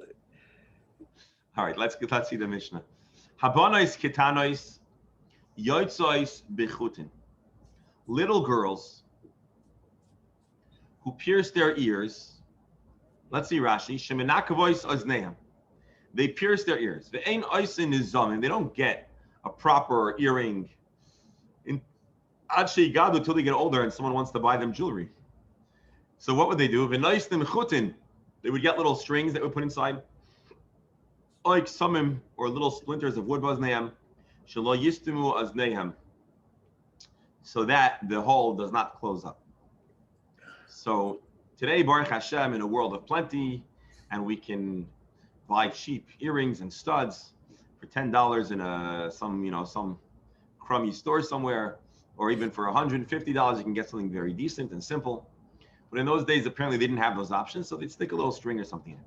All right, let's see the Mishnah. Habonos ketanos yoitzois bechutin. Little girls who pierce their ears. Let's see Rashi. Shemenakavois ozneim. They pierce their ears. The ain oisin is and they don't get a proper earring in Adshei Gadu till they get older and someone wants to buy them jewelry. So what would they do? V'noisnim chutin. They would get little strings that would put inside, like samim, or little splinters of wood bazneim, shelo yistimu aznehem, so that the hole does not close up. So today, Baruch Hashem, in a world of plenty, and we can buy cheap earrings and studs for $10 in some crummy store somewhere, or even for $150, you can get something very decent and simple. But in those days, apparently they didn't have those options, so they'd stick a little string or something in it.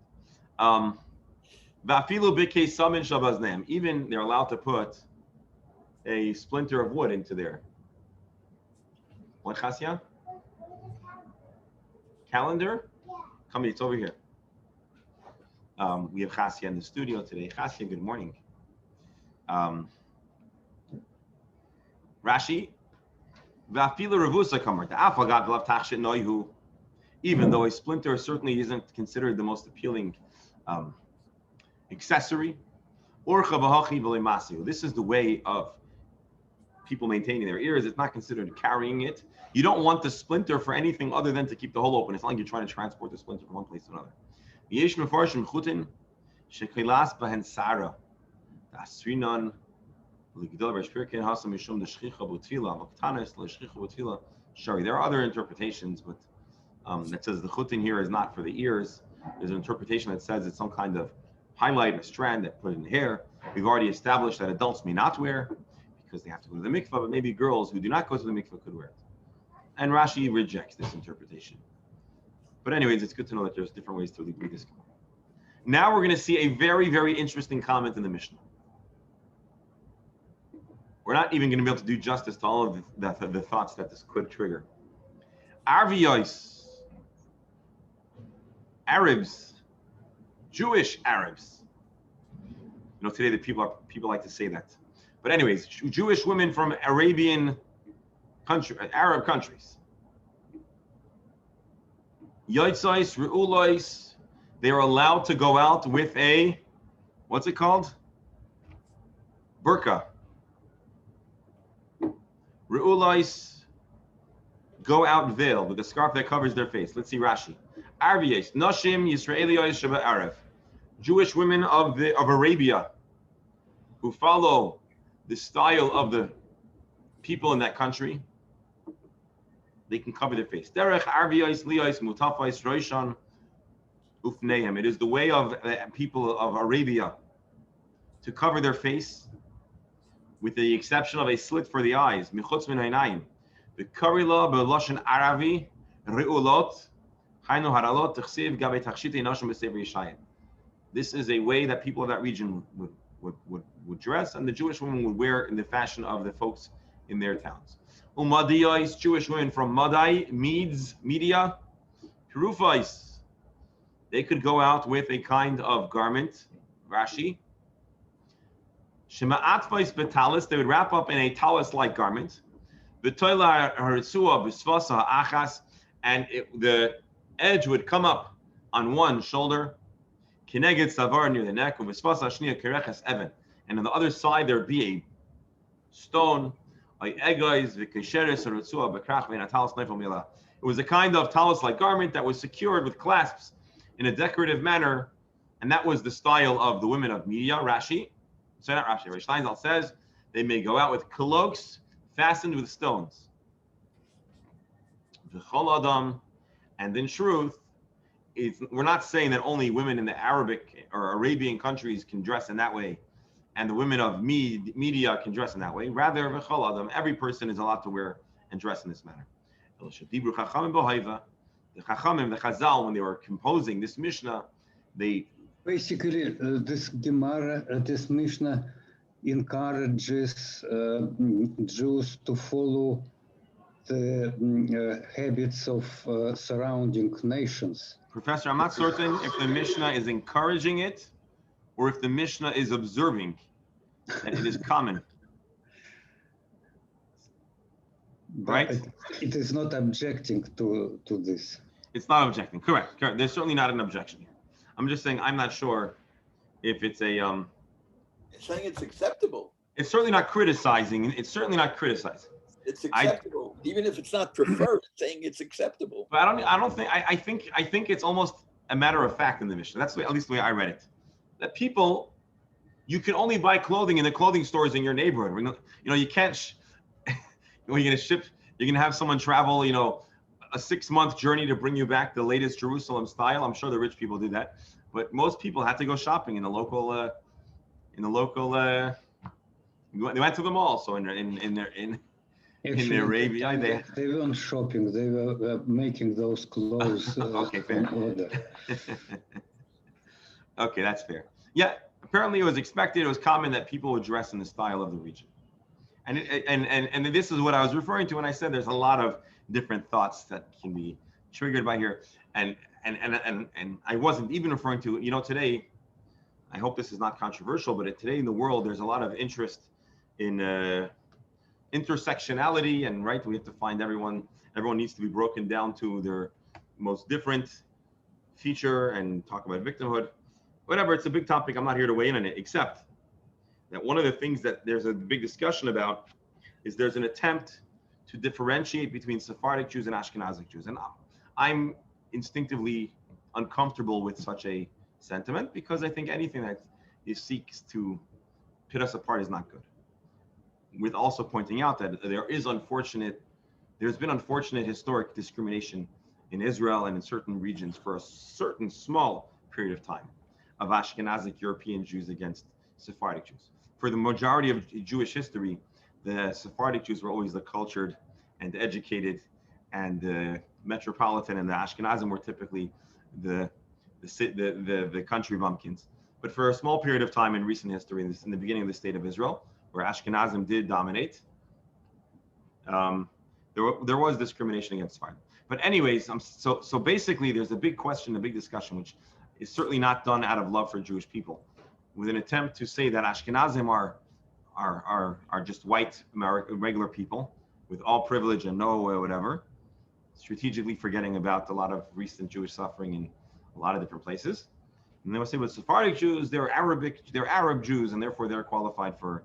Even they're allowed to put a splinter of wood into their what chasya? Calendar? Come here, it's over here. We have chasya in the studio today. Chasya, good morning. Rashi. Even though a splinter certainly isn't considered the most appealing accessory. This is the way of people maintaining their ears. It's not considered carrying it. You don't want the splinter for anything other than to keep the hole open. It's not like you're trying to transport the splinter from one place to another. There are other interpretations, but that says the chutin here is not for the ears. There's an interpretation that says it's some kind of highlight, a strand that put in the hair. We've already established that adults may not wear because they have to go to the mikvah, but maybe girls who do not go to the mikvah could wear it. And Rashi rejects this interpretation. But anyways, it's good to know that there's different ways to read this. Now we're going to see a very, very interesting comment in the Mishnah. We're not even going to be able to do justice to all of the thoughts that this could trigger. Arviyos, Arabs, Jewish Arabs. You know, today the people like to say that. But anyways, Jewish women from Arabian country, Arab countries. Yotzais, Re'ulois, they are allowed to go out with a, what's it called? Burqa. Re'ulois, go out veiled with a scarf that covers their face. Let's see Rashi. Arviyos, Nashim Yisraeliyos Sheba Arab. Jewish women of Arabia who follow the style of the people in that country, they can cover their face. Derech Arviyos Liyos Mutafais Roishan Ufnehem. It is the way of people of Arabia to cover their face, with the exception of a slit for the eyes. Michutz min hainayim. The karila b'loshen Aravi re'ulot haynu haralot t'chsiv gabei tachshit einashim b'sefer Yeshayim. This is a way that people of that region would dress, and the Jewish women would wear in the fashion of the folks in their towns. Umadiyos, Jewish women from Madai, Media, Perufais. They could go out with a kind of garment, Rashi. Shema'atvais betalis, they would wrap up in a talis-like garment. B'toila haritzua b'svasa achas, and the edge would come up on one shoulder. Kineged savar near the neck, v'svasa shniya kereches even, and on the other side there would be a stone. It was a kind of talis-like garment that was secured with clasps in a decorative manner, and that was the style of the women of Media. Rashi, so not Rashi, Rish Steinzal says they may go out with cloaks fastened with stones. And in truth, we're not saying that only women in the Arabic or Arabian countries can dress in that way, and the women of Media can dress in that way. Rather, every person is allowed to wear and dress in this manner. The Chachamim, the Chazal, when they were composing this Mishnah, they basically this Gemara, this Mishnah encourages Jews to follow the habits of surrounding nations. Professor, I'm not certain if the Mishnah is encouraging it or if the Mishnah is observing that it is common. Right? It is not objecting to this. It's not objecting. Correct. There's certainly not an objection here. I'm just saying I'm not sure if it's a It's saying it's acceptable. it's certainly not criticizing. It's certainly not criticizing. It's acceptable, even if it's not preferred. It's saying it's acceptable. But I don't think. I think it's almost a matter of fact in the Mishnah. That's at least the way I read it. That people, you can only buy clothing in the clothing stores in your neighborhood. You can't. You're going to ship. You're going to have someone travel. A 6-month journey to bring you back the latest Jerusalem style. I'm sure the rich people do that, but most people had to go shopping in the local. They went to the mall. So in Arabia, they weren't shopping. They were making those clothes okay, fair. on order. Okay, that's fair. Yeah, apparently it was expected. It was common that people would dress in the style of the region, and this is what I was referring to when I said there's a lot of different thoughts that can be triggered by here, and I wasn't even referring to today. I hope this is not controversial, but today in the world there's a lot of interest in intersectionality, and right, we have to find everyone needs to be broken down to their most different feature and talk about victimhood. Whatever, it's a big topic. I'm not here to weigh in on it, except that one of the things that there's a big discussion about is there's an attempt to differentiate between Sephardic Jews and Ashkenazic Jews. And I'm instinctively uncomfortable with such a sentiment because I think anything that seeks to pit us apart is not good. With also pointing out that there's been unfortunate historic discrimination in Israel and in certain regions for a certain small period of time of Ashkenazic European Jews against Sephardic Jews. For the majority of Jewish history, the Sephardic Jews were always the cultured and educated and metropolitan, and the Ashkenazim were typically the country bumpkins. But for a small period of time in recent history, in the beginning of the state of Israel, where Ashkenazim did dominate, there was discrimination against Sephardim. But anyways, so basically, there's a big question, a big discussion, which is certainly not done out of love for Jewish people, with an attempt to say that Ashkenazim are just white regular people with all privilege and no whatever, strategically forgetting about a lot of recent Jewish suffering in a lot of different places. And they will say, with Sephardic Jews, they're Arab Jews, and therefore they're qualified for.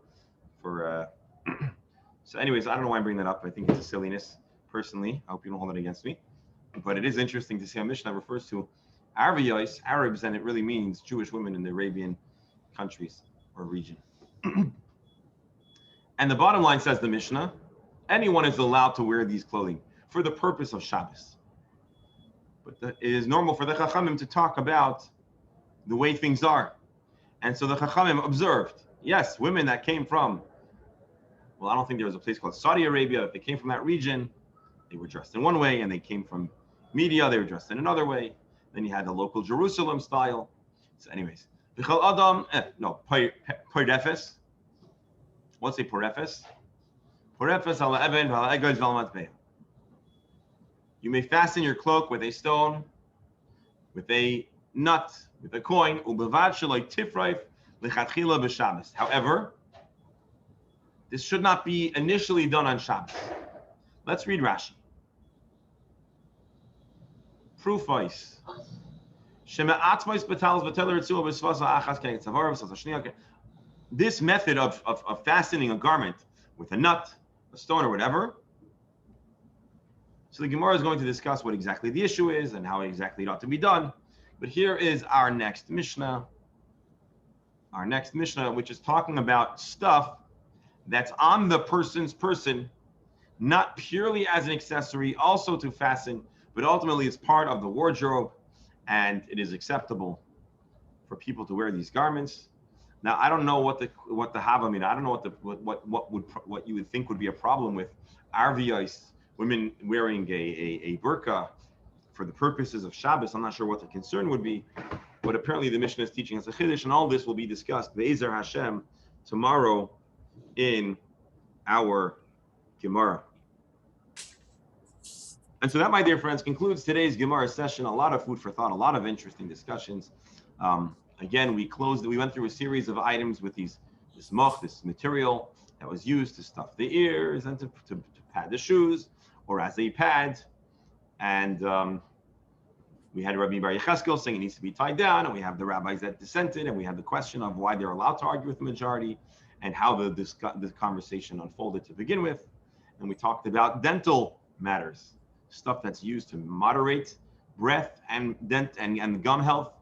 So anyways, I don't know why I'm bringing that up. I think it's a silliness, personally. I hope you don't hold it against me. But it is interesting to see how Mishnah refers to Arabs, and it really means Jewish women in the Arabian countries or region. And the bottom line says the Mishnah, anyone is allowed to wear these clothing for the purpose of Shabbos. But it is normal for the Chachamim to talk about the way things are. And so the Chachamim observed, yes, women that came from, well, I don't think there was a place called Saudi Arabia. If they came from that region, they were dressed in one way, and they came from Media, they were dressed in another way. Then you had the local Jerusalem style. So anyways, Porefes. What's a porefes? Porefes ala eben v'ala egos v'ala matbea. You may fasten your cloak with a stone, with a nut, with a coin. Ubevad sheloi tifraif lechatchila b'Shabbos. However, this should not be initially done on Shabbos. Let's read Rashi. Proof ice. This method of fastening a garment with a nut, a stone, or whatever. So the Gemara is going to discuss what exactly the issue is and how exactly it ought to be done. But here is our next Mishnah. Our next Mishnah, which is talking about stuff that's on the person's person, not purely as an accessory, also to fasten, but ultimately it's part of the wardrobe, and it is acceptable for people to wear these garments. Now, I don't know what the hava mean. I don't know what you would think would be a problem with arviyos, women wearing a burqa for the purposes of Shabbos. I'm not sure what the concern would be, but apparently the Mishnah is teaching us a chiddush, and all this will be discussed Be'ezer Hashem tomorrow in our Gemara. And so that, my dear friends, concludes today's Gemara session. A lot of food for thought, a lot of interesting discussions. Again, we went through a series of items with this material that was used to stuff the ears and to pad the shoes, or as a pad. And we had Rabbi Bar Yecheskel saying it needs to be tied down, and we have the rabbis that dissented, and we have the question of why they're allowed to argue with the majority, and how the conversation unfolded to begin with. And we talked about dental matters, stuff that's used to moderate breath and gum health,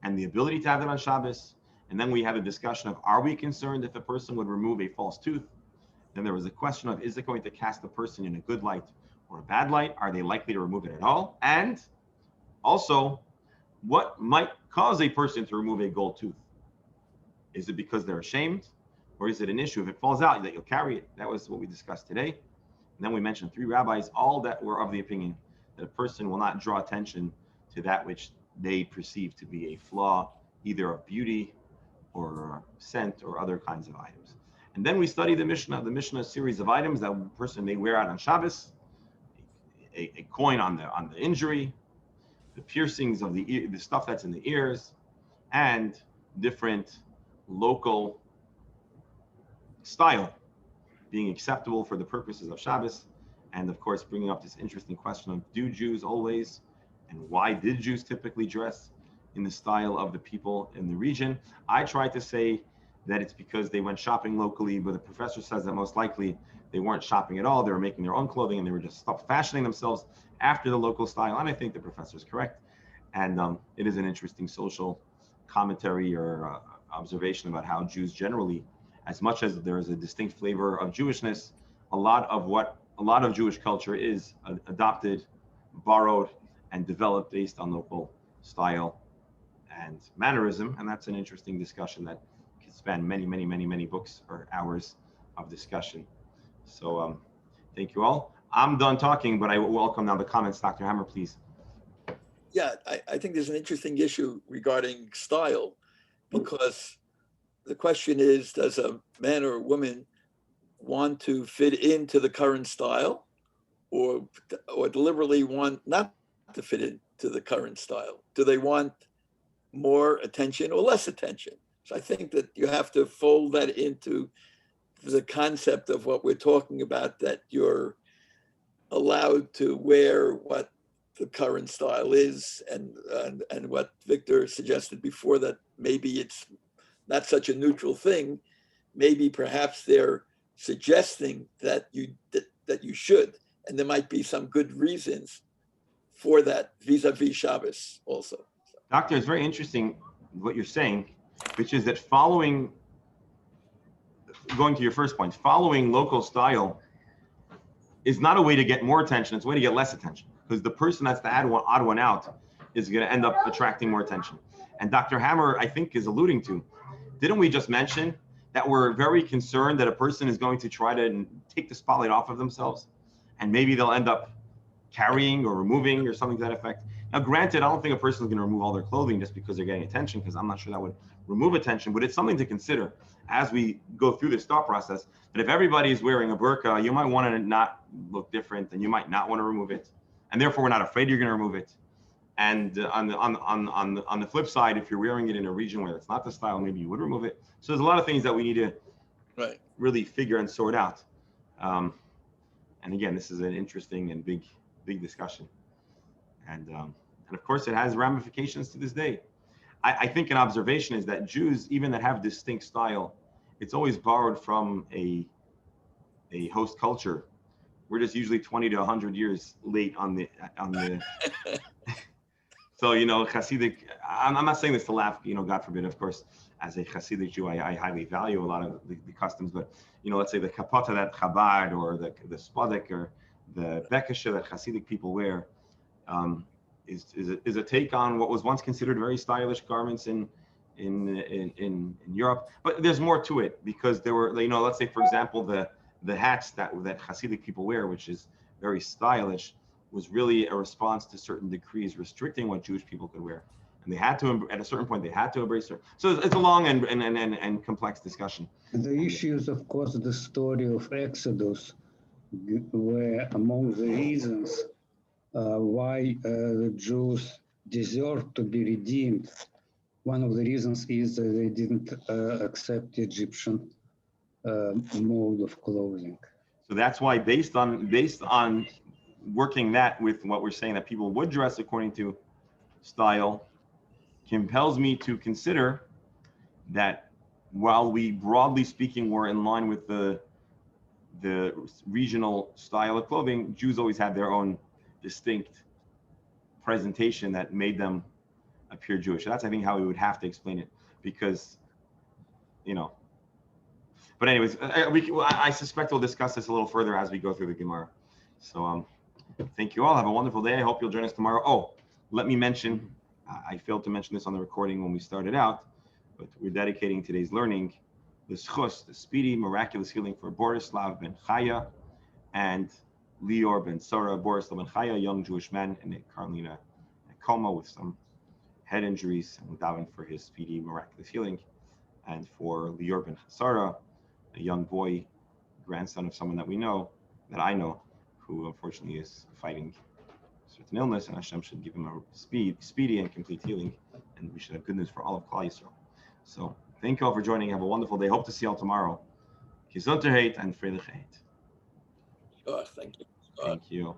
and the ability to have that on Shabbos. And then we had a discussion of, are we concerned if a person would remove a false tooth? Then there was a question of, is it going to cast the person in a good light or a bad light? Are they likely to remove it at all? And also, what might cause a person to remove a gold tooth? Is it because they're ashamed? Or is it an issue if it falls out that you'll carry it? That was what we discussed today. And then we mentioned 3 rabbis, all that were of the opinion that a person will not draw attention to that which they perceive to be a flaw, either of beauty or scent or other kinds of items. And then we studied the Mishnah series of items that a person may wear out on Shabbos, a coin on the injury, the piercings of the ear, the stuff that's in the ears, and different local style being acceptable for the purposes of Shabbos. And of course, bringing up this interesting question of, do Jews always, and why did Jews typically dress in the style of the people in the region? I tried to say that it's because they went shopping locally, but the professor says that most likely they weren't shopping at all. They were making their own clothing, and they were just fashioning themselves after the local style. And I think the professor is correct. And it is an interesting social commentary or observation about how Jews generally, as much as there is a distinct flavor of Jewishness, a lot of Jewish culture is adopted, borrowed, and developed based on local style and mannerism. And that's an interesting discussion that can span many books or hours of discussion. So thank you all. I'm done talking, but I welcome now the comments. Dr. Hammer, please. Yeah, I think there's an interesting issue regarding style, because the question is, does a man or a woman want to fit into the current style, or deliberately want not to fit into the current style? Do they want more attention or less attention? So I think that you have to fold that into the concept of what we're talking about, that you're allowed to wear what the current style is, and what Victor suggested before, that maybe it's not such a neutral thing. Maybe perhaps they're suggesting that you should, and there might be some good reasons for that vis-a-vis Shabbos also. Doctor, it's very interesting what you're saying, which is that going to your first point, following local style is not a way to get more attention, it's a way to get less attention, because the person that's the odd one out is going to end up attracting more attention. And Dr. Hammer, I think, is alluding to, didn't we just mention that we're very concerned that a person is going to try to take the spotlight off of themselves, and maybe they'll end up carrying or removing or something to that effect? Now, granted, I don't think a person is going to remove all their clothing just because they're getting attention, because I'm not sure that would remove attention, but it's something to consider as we go through this thought process, that if everybody is wearing a burqa, you might want to not look different, and you might not want to remove it, and therefore we're not afraid you're going to remove it. And on the flip side, if you're wearing it in a region where it's not the style, maybe you would remove it. So there's a lot of things that we need to really figure and sort out. And again, this is an interesting and big discussion. And of course, it has ramifications to this day. I think an observation is that Jews, even that have distinct style, it's always borrowed from a host culture. We're just usually 20 to 100 years late on the So, Hasidic, I'm not saying this to laugh, God forbid, of course, as a Hasidic Jew, I highly value a lot of the customs, but, let's say the kapota that Chabad or the spodek or the bekesha that Hasidic people wear is a take on what was once considered very stylish garments in Europe. But there's more to it, because there were, let's say, for example, the hats that Hasidic people wear, which is very stylish, was really a response to certain decrees restricting what Jewish people could wear, and they had to, at a certain point, they had to embrace her. So it's a long and complex discussion. The issue is, of course, the story of Exodus, where among the reasons why the Jews deserve to be redeemed, one of the reasons is that they didn't accept the Egyptian mode of clothing. So that's why, based on working that with what we're saying that people would dress according to style compels me to consider that while we broadly speaking were in line with the regional style of clothing, Jews always had their own distinct presentation that made them appear Jewish. So that's, I think, how we would have to explain it, because, you know. But anyways, I suspect we'll discuss this a little further as we go through the Gemara. So thank you all. Have a wonderful day. I hope you'll join us tomorrow. Oh, let me mention, I failed to mention this on the recording when we started out, but we're dedicating today's learning the Ch6, the speedy, miraculous healing for Borislav ben Chaya and Lior ben Sora. Borislav ben Chaya, a young Jewish man, and currently in a coma with some head injuries, and we're davening for his speedy, miraculous healing. And for Lior ben Sora, a young boy, grandson of someone that I know, who unfortunately is fighting a certain illness, and Hashem should give him a speedy and complete healing, and we should have good news for all of Klal Yisrael. So thank you all for joining. Have a wonderful day. Hope to see you all tomorrow. Gesundheit and Fröhlichkeit. Oh, thank you. Thank you.